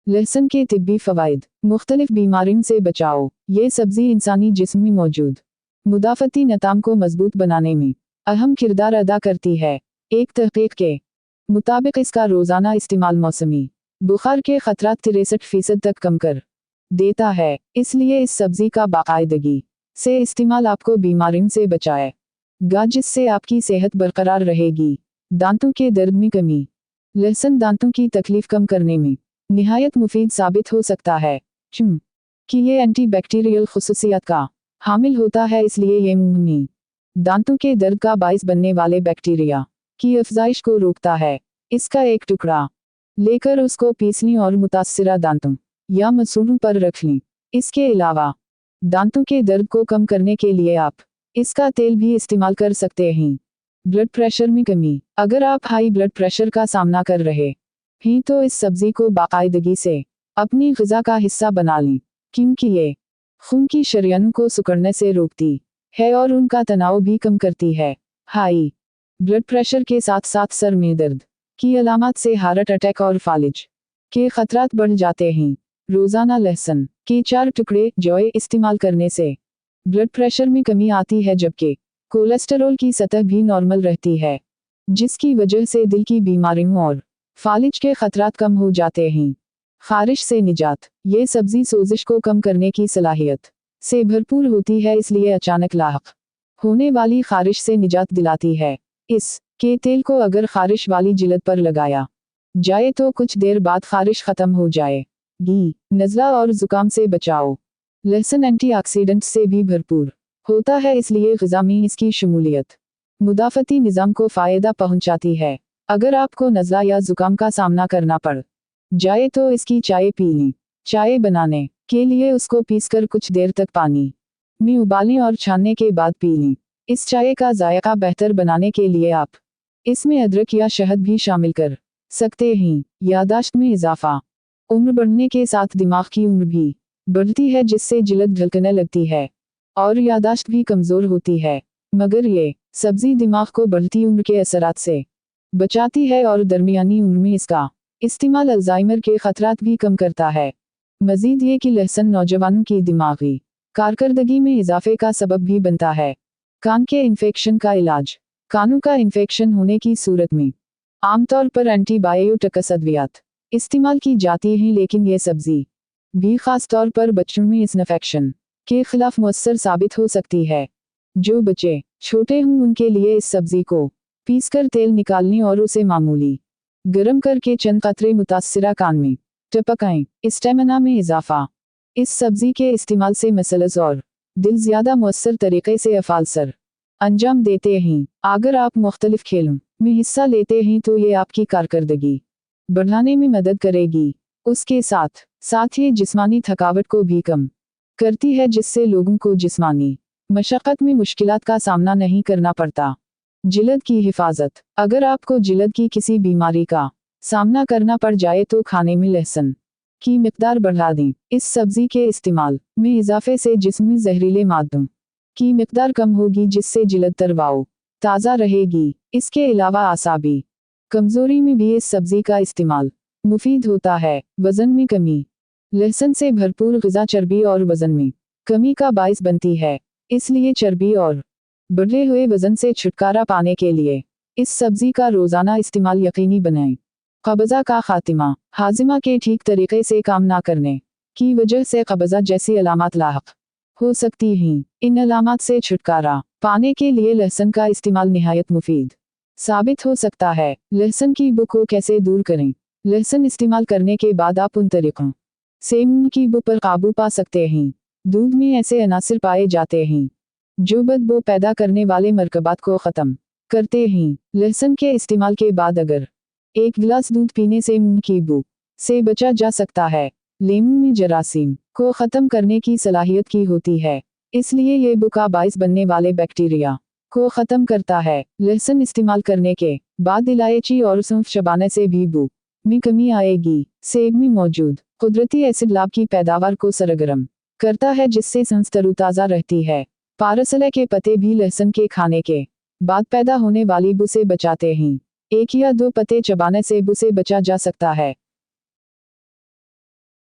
लहसुन के तिब्बी फ़वाइद, मुख्तलिफ बीमारियों से बचाओ। ये सब्ज़ी इंसानी जिस्म में मौजूद मुदाफ़ती निज़ाम को मजबूत बनाने में अहम किरदार अदा करती है। एक तहक़ीक़ के मुताबिक इसका रोज़ाना इस्तेमाल मौसमी बुखार के ख़तरात 63% तक कम कर देता है। इसलिए इस सब्ज़ी का बाकायदगी से इस्तेमाल आपको बीमारियों से बचाएगा, जिससे आपकी सेहत बरकरार रहेगी। दांतों के दर्द में कमी, लहसुन दांतों की तकलीफ कम करने में निहायत मुफीद साबित हो सकता है, कि ये एंटीबैक्टीरियल खुसूसियत का हामिल होता है। इसलिए ये मुंह में दांतों के दर्द का बाइस बनने वाले बैक्टीरिया की अफजाइश को रोकता है। इसका एक टुकड़ा लेकर उसको पीस लें और मुतासरा दांतों या मसूड़ों पर रख लें। इसके अलावा दांतों के दर्द को कम करने के लिए आप इसका तेल भी इस्तेमाल कर सकते हैं। ब्लड प्रेशर में कमी, अगर आप हाई ब्लड प्रेशर का सामना कर रहे हैं तो इस सब्जी को बाकायदगी से अपनी ग़िज़ा का हिस्सा बना लें, क्योंकि ये खून की शरियानों को सिकुड़ने से रोकती है और उनका तनाव भी कम करती है। हाई ब्लड प्रेशर के साथ साथ सर में दर्द की अलामत से हार्ट अटैक और फालिज के ख़तरात बढ़ जाते हैं। रोज़ाना लहसुन के 4 टुकड़े जौए इस्तेमाल करने से ब्लड प्रेशर में कमी आती है, जबकि कोलेस्टेरोल की सतह भी नॉर्मल रहती है, जिसकी वजह से दिल की बीमारियों और फालिज के ख़तरात कम हो जाते हैं। ख़ारिश से निजात, ये सब्ज़ी सोजिश को कम करने की सलाहियत से भरपूर होती है, इसलिए अचानक लाहक होने वाली ख़ारिश से निजात दिलाती है। इस के तेल को अगर ख़ारिश वाली जिल्द पर लगाया जाए तो कुछ देर बाद ख़ारिश ख़त्म हो जाएगी। नज़ला और ज़ुकाम से बचाओ, लहसुन एंटीऑक्सीडेंट से भी भरपूर होता है, इसलिए ग़िज़ा में इसकी शमूलियत मुदाफ़ती निज़ाम को फ़ायदा पहुंचाती है। अगर आपको नज़ला या ज़ुकाम का सामना करना पड़ जाए तो इसकी चाय पी लें। चाय बनाने के लिए उसको पीसकर कुछ देर तक पानी में उबालें और छानने के बाद पी लें। इस चाय का जायका बेहतर बनाने के लिए आप इसमें अदरक या शहद भी शामिल कर सकते हैं। यादाश्त में इजाफा, उम्र बढ़ने के साथ दिमाग की उम्र भी बढ़ती है, जिससे जिल्द ढलकने लगती है और यादाश्त भी कमज़ोर होती है। मगर ये सब्ज़ी दिमाग को बढ़ती उम्र के असरात से बचाती है और दरमियानी उम्र में इसका इस्तेमाल अल्जाइमर के ख़तरात भी कम करता है। मज़ीद ये कि लहसुन नौजवानों की दिमागी कारकर्दगी में इजाफे का सबब भी बनता है। कान के इन्फेक्शन का इलाज, कानों का इन्फेक्शन होने की सूरत में आमतौर पर एंटीबायोटिक्स अद्वियात इस्तेमाल की जाती हैं, लेकिन ये सब्ज़ी भी ख़ास तौर पर बच्चों में इस इन्फेक्शन के खिलाफ मुअस्सर साबित हो सकती है। जो बच्चे छोटे हों उनके लिए इस सब्ज़ी को पीसकर तेल निकालने और उसे मामूली गरम करके चंद कतरे मुतासरा कान में टपकाएं। स्टेमिना में इजाफा, इस सब्ज़ी के इस्तेमाल से मसल्स और दिल ज़्यादा मुअस्सर तरीक़े से अफ़ालसर अंजाम देते हैं। अगर आप मुख्तलिफ खेलों में हिस्सा लेते हैं तो ये आपकी कारकर्दगी बढ़ाने में मदद करेगी। उसके साथ साथ ही जिस्मानी थकावट को भी कम करती है, जिससे लोगों को जिस्मानी मशक्क़त में मुश्किलात का सामना नहीं करना पड़ता। जिल्द की हिफाजत, अगर आपको जिल्द की किसी बीमारी का सामना करना पड़ जाए तो खाने में लहसुन की मिक़दार बढ़ा दें। इस सब्ज़ी के इस्तेमाल में इजाफे से जिस्म में जहरीले मादों की मिक़दार कम होगी, जिससे जिल्द तरवाओ ताज़ा रहेगी। इसके अलावा आसाबी कमज़ोरी में भी इस सब्ज़ी का इस्तेमाल मुफीद होता है। वज़न में कमी, लहसुन से भरपूर ग़िज़ा चर्बी और वज़न में कमी का बाइस बनती है, इसलिए चर्बी और बढ़े हुए वज़न से छुटकारा पाने के लिए इस सब्ज़ी का रोज़ाना इस्तेमाल यकीनी बनाएं। कब्ज़ा का ख़ात्मा, हाज़िमा के ठीक तरीक़े से काम ना करने की वजह से कब्ज़ा जैसी अलामत लाहक हो सकती हैं। इन अलामत से छुटकारा पाने के लिए लहसुन का इस्तेमाल निहायत मुफीद साबित हो सकता है। लहसुन की बू को कैसे दूर करें? लहसुन इस्तेमाल करने के बाद आप उन तरीक़ों से मुंह की बू पर काबू पा सकते हैं। दूध में ऐसे अनासिर पाए जाते हैं जो बदबू पैदा करने वाले मरकबात को ख़त्म करते हैं। लहसुन के इस्तेमाल के बाद अगर 1 गिलास दूध पीने से मुंह की बू से बचा जा सकता है। लेमू में जरासीम को ख़त्म करने की सलाहियत की होती है, इसलिए ये बू का बाइस बनने वाले बैक्टीरिया को ख़त्म करता है। लहसुन इस्तेमाल करने के बाद इलायची और सौंफ चबाने से भी बू में कमी आएगी। सेब में मौजूद कुदरती एसिड लाभ की पैदावार को सरगर्म करता है, जिससे सांस तरोताज़ा रहती है। पारसले के पत्ते भी लहसुन के खाने के बाद पैदा होने वाली बू से बचाते हैं। 1 या 2 पत्ते चबाने से बू से बचा जा सकता है।